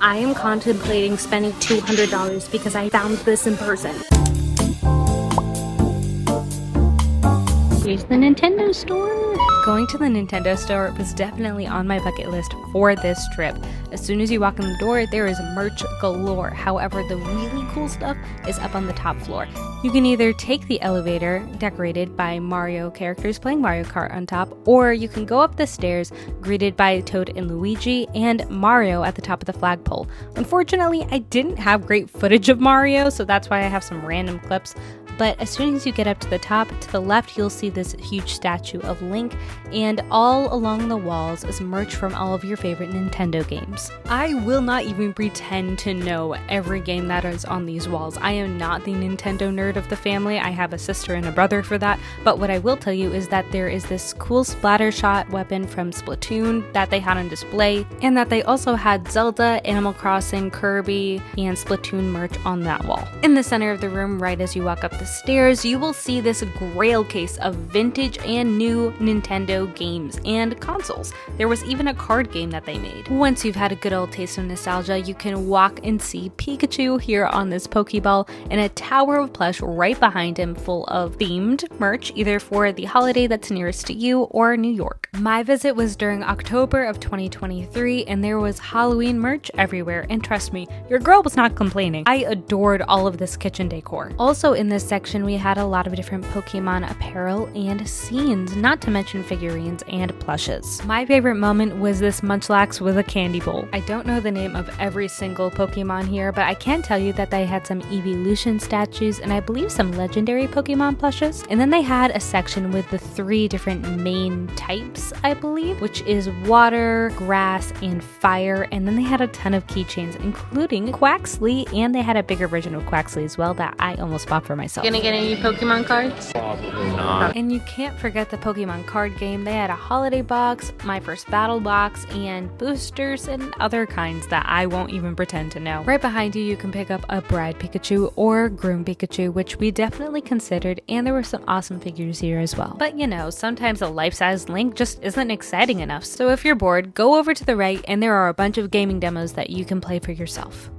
I am contemplating spending $200 because I found this in person. Here's the Nintendo store. Going to the Nintendo store was definitely on my bucket list for this trip. As soon as you walk in the door, there is merch galore. However, the really cool stuff is up on the top floor. You can either take the elevator, decorated by Mario characters playing Mario Kart on top, or you can go up the stairs, greeted by Toad and Luigi, and Mario at the top of the flagpole. Unfortunately, I didn't have great footage of Mario, so that's why I have some random clips. But as soon as you get up to the top, to the left, you'll see this huge statue of Link, and all along the walls is merch from all of your favorite Nintendo games. I will not even pretend to know every game that is on these walls. I am not the Nintendo nerd of the family. I have a sister and a brother for that, but what I will tell you is that there is this cool splatter shot weapon from Splatoon that they had on display, and that they also had Zelda, Animal Crossing, Kirby, and Splatoon merch on that wall. In the center of the room, right as you walk up the stairs, you will see this grail case of vintage and new Nintendo games and consoles. There was even a card game that they made. Once you've had a good old taste of nostalgia, you can walk and see Pikachu here on this Pokeball and a tower of plush right behind him full of themed merch, either for the holiday that's nearest to you or New York. My visit was during October of 2023 and there was Halloween merch everywhere, and trust me, your girl was not complaining. I adored all of this kitchen decor. Also in this section, we had a lot of different Pokemon apparel and scenes, not to mention figurines and plushes. My favorite moment was this Munchlax with a candy bowl. I don't know the name of every single Pokemon here, but I can tell you that they had some evolution statues and I believe some legendary Pokemon plushes. And then they had a section with the 3 different main types, I believe, which is water, grass, and fire. And then they had a ton of keychains, including Quaxly, and they had a bigger version of Quaxly as well that I almost bought for myself. Gonna get any Pokemon cards? Probably not. And you can't forget the Pokemon card game. They had a holiday box, my first battle box, and boosters and other kinds that I won't even pretend to know. Right behind you, you can pick up a bride Pikachu or groom Pikachu, which we definitely considered, and there were some awesome figures here as well. But you know, sometimes a life-size Link just isn't exciting enough. So if you're bored, go over to the right and there are a bunch of gaming demos that you can play for yourself.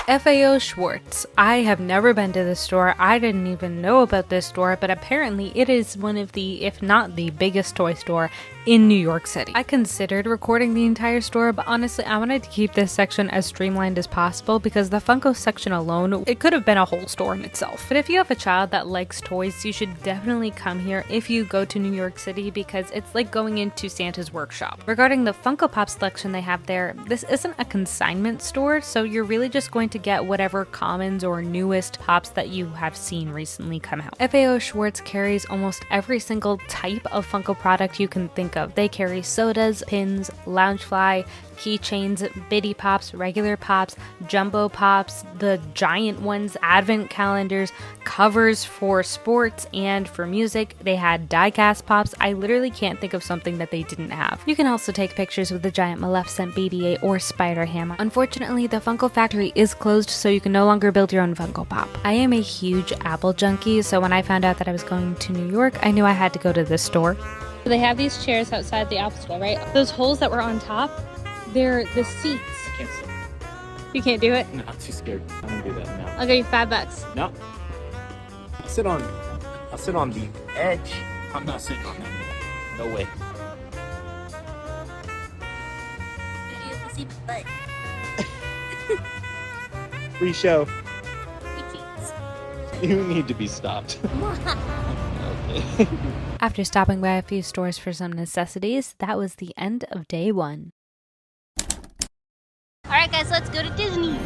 FAO Schwartz. I have never been to this store. I didn't even know about this store, but apparently it is one of the, if not the biggest toy store in New York City. I considered recording the entire store, but honestly, I wanted to keep this section as streamlined as possible because the Funko section alone, it could have been a whole store in itself. But if you have a child that likes toys, you should definitely come here if you go to New York City because it's like going into Santa's workshop. Regarding the Funko Pop selection they have there, this isn't a consignment store, so you're really just going to get whatever commons or newest pops that you have seen recently come out. FAO Schwartz carries almost every single type of Funko product you can think of. They carry sodas, pins, Loungefly, keychains, bitty pops, regular pops, jumbo pops, the giant ones, advent calendars, covers for sports and for music. They had die-cast pops. I literally can't think of something that they didn't have. You can also take pictures with the giant Maleficent BD-8 or Spider-Ham. Unfortunately, the Funko factory is closed, so you can no longer build your own Funko Pop. I am a huge Apple junkie, so when I found out that I was going to New York, I knew I had to go to this store. They have these chairs outside the Apple store, right? Those holes that were on top, they're the seats. Can't sit. You can't do it? No, I'm too scared. I'm gonna do that now. I'll give you $5. No. I'll sit on the edge. I'm not sitting on that. No way. Free show. You need to be stopped. Okay. After stopping by a few stores for some necessities, that was the end of day 1. Alright guys, let's go to Disney!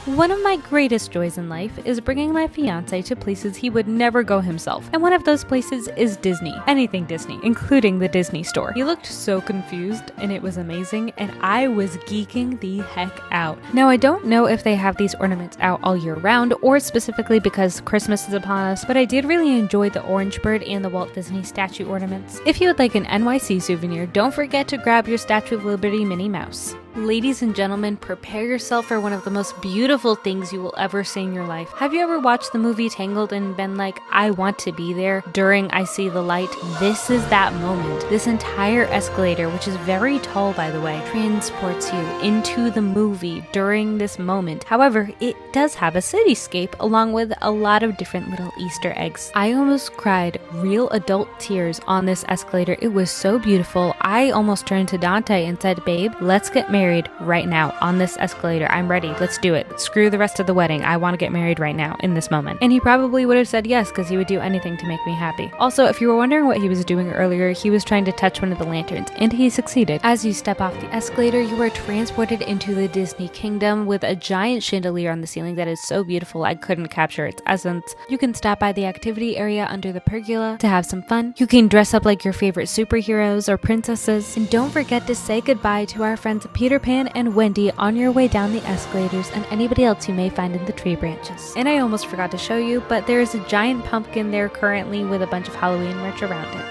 One of my greatest joys in life is bringing my fiance to places he would never go himself, and one of those places is Disney. Anything Disney, including the Disney store. He looked so confused and it was amazing, and I was geeking the heck out. Now I don't know if they have these ornaments out all year round or specifically because Christmas is upon us, but I did really enjoy the orange bird and the Walt Disney statue ornaments. If you would like an NYC souvenir, don't forget to grab your Statue of Liberty Minnie Mouse. Ladies and gentlemen, prepare yourself for one of the most beautiful things you will ever see in your life. Have you ever watched the movie Tangled and been like, I want to be there during I See the Light? This is that moment. This entire escalator, which is very tall by the way, transports you into the movie during this moment. However, it does have a cityscape along with a lot of different little Easter eggs. I almost cried real adult tears on this escalator. It was so beautiful. I almost turned to Dante and said, babe, let's get married right now on this escalator. I'm ready. Let's do it. Screw the rest of the wedding. I want to get married right now in this moment. And he probably would have said yes because he would do anything to make me happy. Also, if you were wondering what he was doing earlier, he was trying to touch one of the lanterns and he succeeded. As you step off the escalator, you are transported into the Disney Kingdom with a giant chandelier on the ceiling that is so beautiful I couldn't capture its essence. You can stop by the activity area under the pergola to have some fun. You can dress up like your favorite superheroes or princesses. And don't forget to say goodbye to our friends Peter Pan and Wendy on your way down the escalators and anybody else you may find in the tree branches. And I almost forgot to show you, but there is a giant pumpkin there currently with a bunch of Halloween merch around it.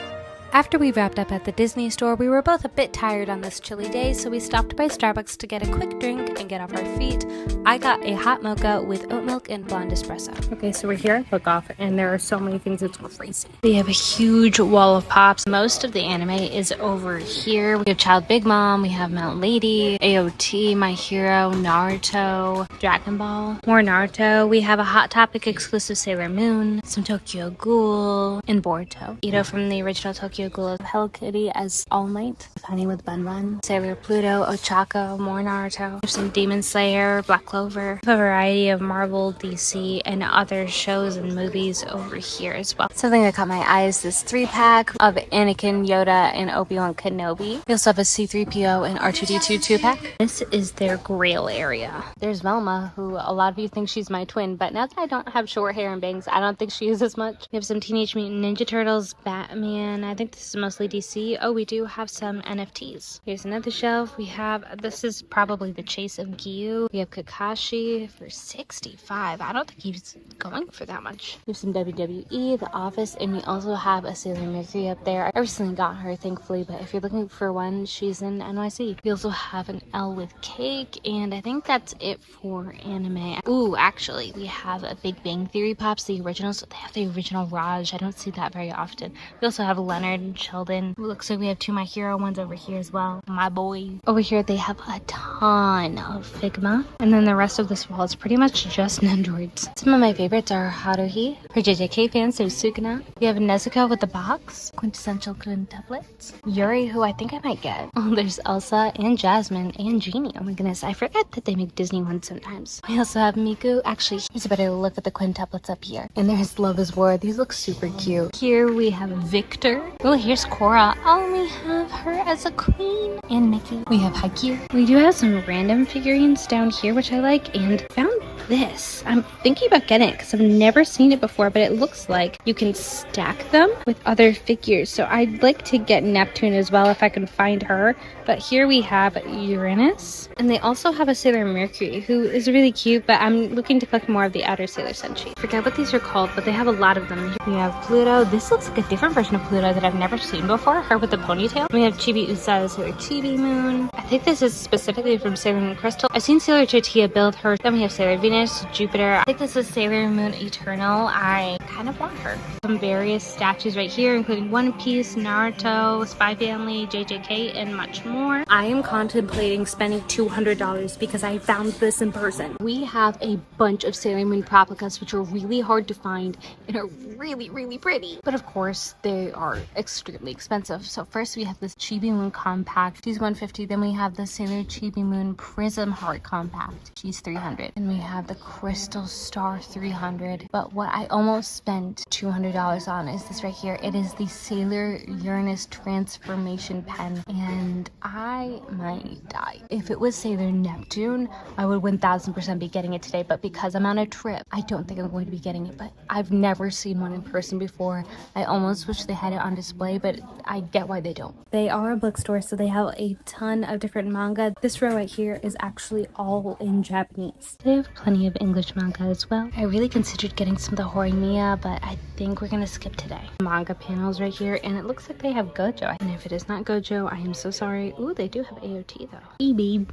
After we wrapped up at the Disney store, we were both a bit tired on this chilly day, so we stopped by Starbucks to get a quick drink and get off our feet. I got a hot mocha with oat milk and blonde espresso. Okay, so we're here at Book Off, and there are so many things, it's crazy. They have a huge wall of pops. Most of the anime is over here. We have Child Big Mom, we have Mount Lady, AOT, My Hero, Naruto, Dragon Ball, more Naruto. We have a Hot Topic exclusive Sailor Moon, some Tokyo Ghoul, and Boruto. Ito from the original Tokyo Ghoul, Hello Kitty as All Might, Honey with Bun Bun, Sailor Pluto, Ochako, more Naruto. There's some Demon Slayer, Black Clover, a variety of Marvel, DC, and other shows and movies over here as well. Something that caught my eye is this 3-pack of Anakin, Yoda, and Obi-Wan Kenobi. We also have a C-3PO and R2-D2 2-pack. This is their Grail area. There's Velma, who a lot of you think she's my twin, but now that I don't have short hair and bangs, I don't think she is as much. We have some Teenage Mutant Ninja Turtles, Batman. I think this is mostly DC. Oh, we do have some NFTs. Here's another shelf. We have, this is probably the Chase of Gyu. We have Kakashi for $65. I don't think he's going for that much. We have some WWE, The Office, and we also have a Sailor Mercury up there. I recently got her, thankfully, but if you're looking for one, she's in NYC. We also have an L with cake, and I think that's it for anime. Ooh, actually, we have a Big Bang Theory pops, the originals. They have the original Raj. I don't see that very often. We also have Leonard and Sheldon. It looks like we have 2 My Hero ones over here as well. My boy. Over here, they have a ton of Figma, and then the rest of this wall is pretty much just Nendoroids. Some of my favorites are Haruhi. For JJK fans, there's Sukuna. We have Nezuko with the box, quintessential quintuplets. Yuri, who I think I might get. Oh, there's Elsa and Jasmine and Genie. Oh my goodness, I forget that they make Disney ones sometimes. We also have Miku. Actually, here's a better look at the quintuplets up here. And there's Love is War. These look super cute. Here we have Victor. Oh, here's Korra. Oh, we have her as a queen. And Mickey. We have Haikyuu. We do have some random figurines down here, which I like, and found this. I'm thinking about getting it because I've never seen it before, but it looks like you can stack them with other figures. So I'd like to get Neptune as well if I can find her. But here we have Uranus, and they also have a Sailor Mercury who is really cute, but I'm looking to collect more of the outer Sailor Senshi. Forget what these are called, but they have a lot of them. We have Pluto. This looks like a different version of Pluto that I've never seen before, her with the ponytail. We have Chibi Usa, Sailor Chibi Moon. I think this is specifically from Sailor Moon Crystal. I've seen Sailor Tortilla build her. Then we have Sailor Venus, Jupiter. I think this is Sailor Moon Eternal. I kind of want her. Some various statues right here, including One Piece, Naruto, Spy Family, JJK, and much more. I am contemplating spending $200 because I found this in person. We have a bunch of Sailor Moon replicas, which are really hard to find and are really, really pretty. But of course, they are extremely expensive. So first we have this Chibi Moon Compact. She's $150. Then we have the Sailor Chibi Moon Prism Heart Compact. She's $300. And we have the Crystal Star $300. But what I almost spent $200 on is this right here. It is the Sailor Uranus Transformation Pen. And I might die. If it was Sailor Neptune, I would 1000% be getting it today. But because I'm on a trip, I don't think I'm going to be getting it. But I've never seen one in person before. I almost wish they had it on display, but I get why they don't. They are a bookstore, so they have a ton of different manga. This row right here is actually all in Japanese. They have plenty plenty of English manga as well. I really considered getting some of the Horimiya, but I think we're gonna skip today. Manga panels right here, and it looks like they have Gojo. And if it is not Gojo, I am so sorry. Ooh, they do have AOT though. Hey, babe.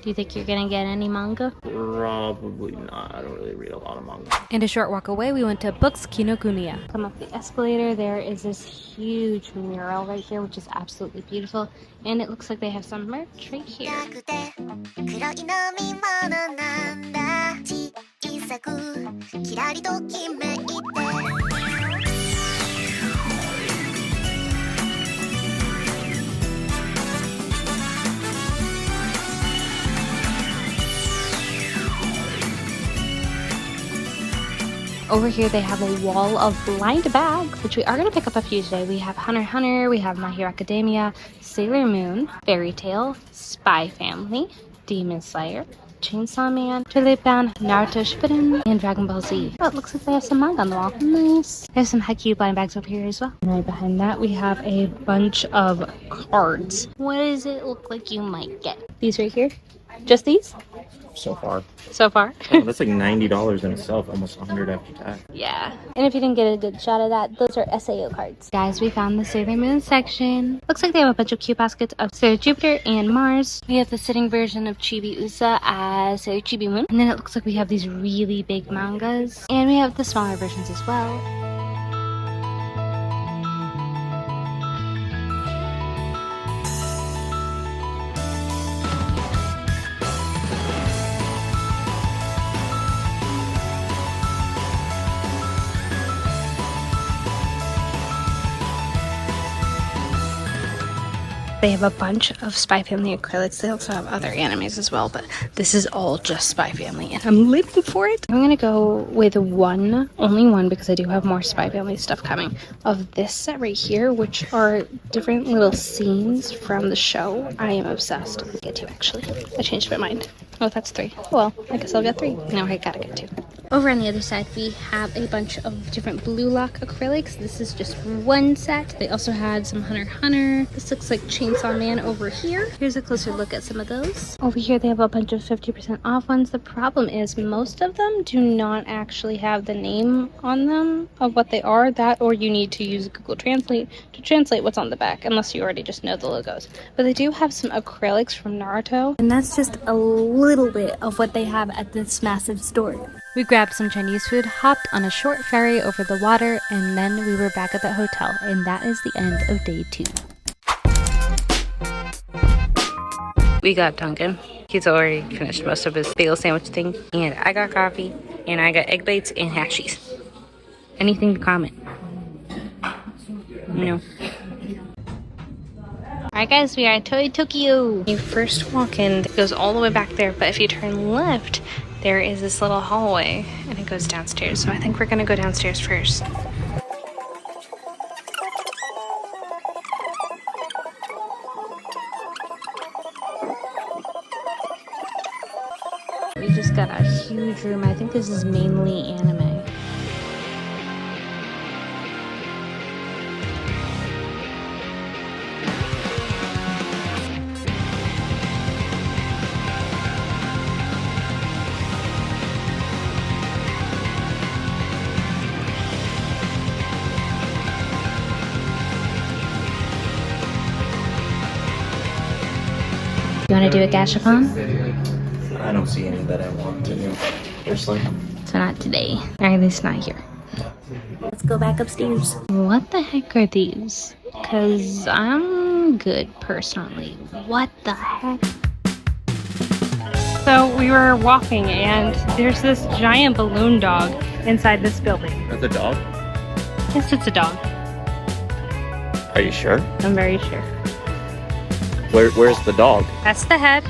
Do you think you're gonna get any manga? Probably not. I don't really read a lot of manga. And a short walk away, we went to Books Kinokuniya. Come up the escalator, there is this huge mural right here, which is absolutely beautiful. And it looks like they have some merch right here. Over here they have a wall of blind bags, which we are going to pick up a few today. We have Hunter x Hunter, we have My Hero Academia, Sailor Moon, Fairy Tail, Spy Family, Demon Slayer, Chainsaw Man, Tulipán, Naruto Shippuden, and Dragon Ball Z. Oh, it looks like they have some manga on the wall. Nice. There's some Haikyuu blind bags over here as well. And right behind that we have a bunch of cards. What does it look like you might get? These right here? Just these? So far. So far? Oh, that's like $90 in itself, almost 100 after tax. Yeah. And if you didn't get a good shot of that, those are SAO cards. Guys, we found the Sailor Moon section. Looks like they have a bunch of cute baskets of Sailor Jupiter and Mars. We have the sitting version of Chibi Usa as Sailor Chibi Moon. And then it looks like we have these really big mangas. And we have the smaller versions as well. They have a bunch of Spy Family acrylics. They also have other animes as well, but this is all just Spy Family, and I'm living for it. I'm gonna go with only one, because I do have more Spy Family stuff coming, of this set right here, which are different little scenes from the show. I am obsessed. I'll get two, actually. I changed my mind. Oh, that's three. Well, I guess I'll get three. No, I gotta get two. Over on the other side, we have a bunch of different Blue Lock acrylics. This is just one set. They also had some Hunter x Hunter. This looks like Chainsaw Man over here. Here's a closer look at some of those. Over here, they have a bunch of 50% off ones. The problem is most of them do not actually have the name on them of what they are. That, or you need to use Google Translate to translate what's on the back, unless you already just know the logos. But they do have some acrylics from Naruto, and that's just a little bit of what they have at this massive store. We grabbed some Chinese food, hopped on a short ferry over the water, and then we were back at the hotel, and that is the end of day 2. We got Duncan. He's already finished most of his bagel sandwich thing, and I got coffee, and I got egg bites and hashies. Anything to comment? No. Alright guys, we are at Toy Tokyo. You first walk in, it goes all the way back there, but if you turn left, there is this little hallway, and it goes downstairs. So I think we're gonna go downstairs first. We just got a huge room. I think this is mainly anime. You want to do a gashapon? I don't see any that I want to do, personally. So not today, or at least not here. Let's go back upstairs. What the heck are these? Because I'm good personally. What the heck? So we were walking and there's this giant balloon dog inside this building. That's a dog? Yes, it's a dog. Are you sure? I'm very sure. Where's the dog? That's the head.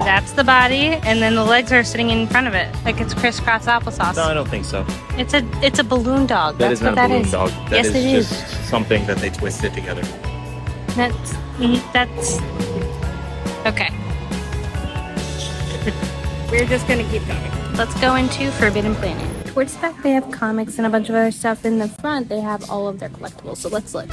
That's the body, and then the legs are sitting in front of it, like it's crisscross applesauce. No, I don't think so. It's a balloon dog. That is not a balloon dog. That Yes, is it is. just something that they twisted together. That's okay. We're just gonna keep going. Let's go into Forbidden Planet. Towards the back, they have comics and a bunch of other stuff. In the front, they have all of their collectibles. So let's look.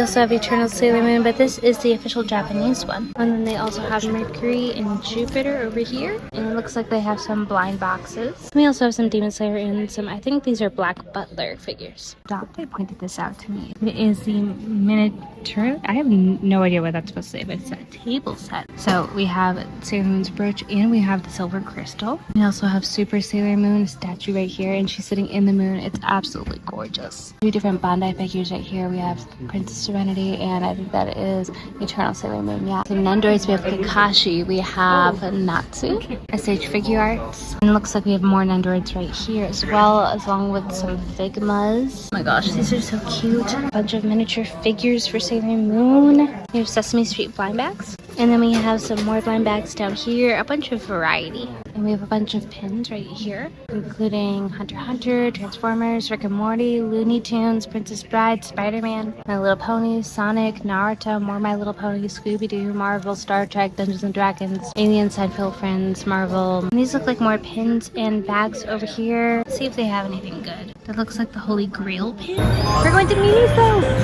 We also have Eternal Sailor Moon, but this is the official Japanese one. And then they also have Mercury and Jupiter over here. And it looks like they have some blind boxes. We also have some Demon Slayer and some, I think these are Black Butler figures. Dante pointed this out to me. It is the miniature. I have no idea what that's supposed to say, but it's a table set. So we have Sailor Moon's brooch and we have the silver crystal. We also have Super Sailor Moon statue right here, and she's sitting in the moon. It's absolutely gorgeous. Two different Bandai figures right here. We have Princess Serenity, and I think that is Eternal Sailor Moon. Yeah. So Nendoroids, we have Kakashi, we have Natsu, SH Figure Arts, and it looks like we have more Nendoroids right here as well, along with some Figmas. Oh my gosh, these are so cute. A bunch of miniature figures for Sailor Moon. We have Sesame Street blind bags, and then we have some more blind bags down here. A bunch of variety, and we have a bunch of pins right here, including Hunter x Hunter, Transformers, Rick and Morty, Looney Tunes, Princess Bride, Spider-Man, My Little Pony, Sonic, Naruto, more My Little Pony, Scooby-Doo, Marvel, Star Trek, Dungeons and Dragons, Alien, Seinfeld, Friends, Marvel. And these look like more pins and bags over here. Let's see if they have anything good. That looks like the Holy Grail pin. We're going to Miniso!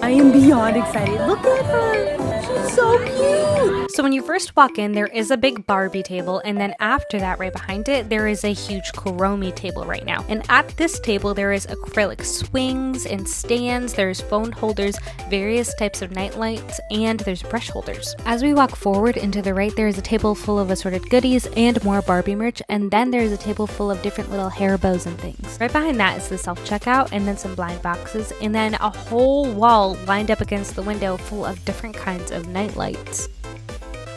I am beyond excited. Look at her. She's so cute. So when you first walk in, there is a big Barbie table, and then after that, right behind it, there is a huge Kuromi table right now. And at this table, there is acrylic swings and stands, there's phone holders, various types of night lights, and there's brush holders. As we walk forward into the right, there is a table full of assorted goodies and more Barbie merch, and then there is a table full of different little hair bows and things. Right behind that is the self-checkout, and then some blind boxes, and then a whole wall lined up against the window full of different kinds of night lights.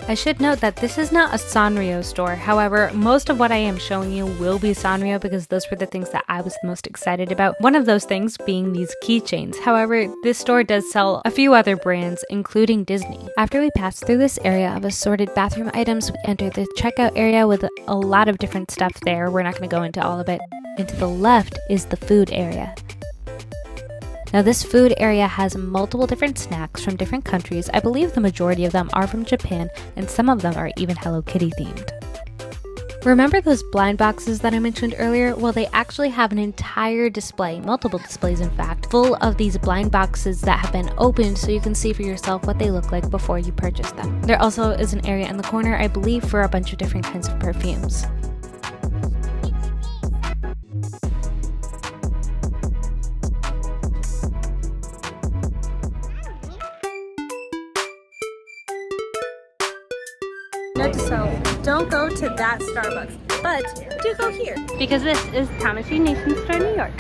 I should note that this is not a Sanrio store. However, most of what I am showing you will be Sanrio because those were the things that I was the most excited about. One of those things being these keychains. However, this store does sell a few other brands, including Disney. After we pass through this area of assorted bathroom items, we enter the checkout area with a lot of different stuff there. We're not going to go into all of it. And to the left is the food area. Now this food area has multiple different snacks from different countries. I believe the majority of them are from Japan, and some of them are even Hello Kitty themed. Remember those blind boxes that I mentioned earlier? Well, they actually have an entire display, multiple displays in fact, full of these blind boxes that have been opened so you can see for yourself what they look like before you purchase them. There also is an area in the corner, I believe, for a bunch of different kinds of perfumes. Note to self, don't go to that Starbucks, but do go here. Because this is Tamashii Nation Store, New York.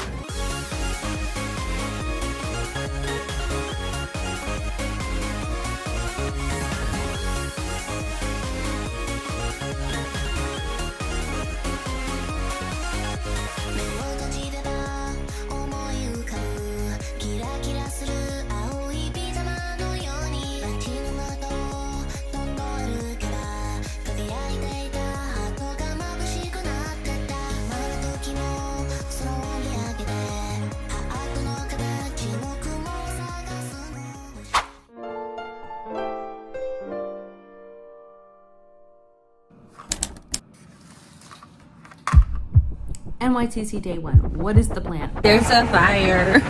NYCC day one. What is the plan? There's a fire.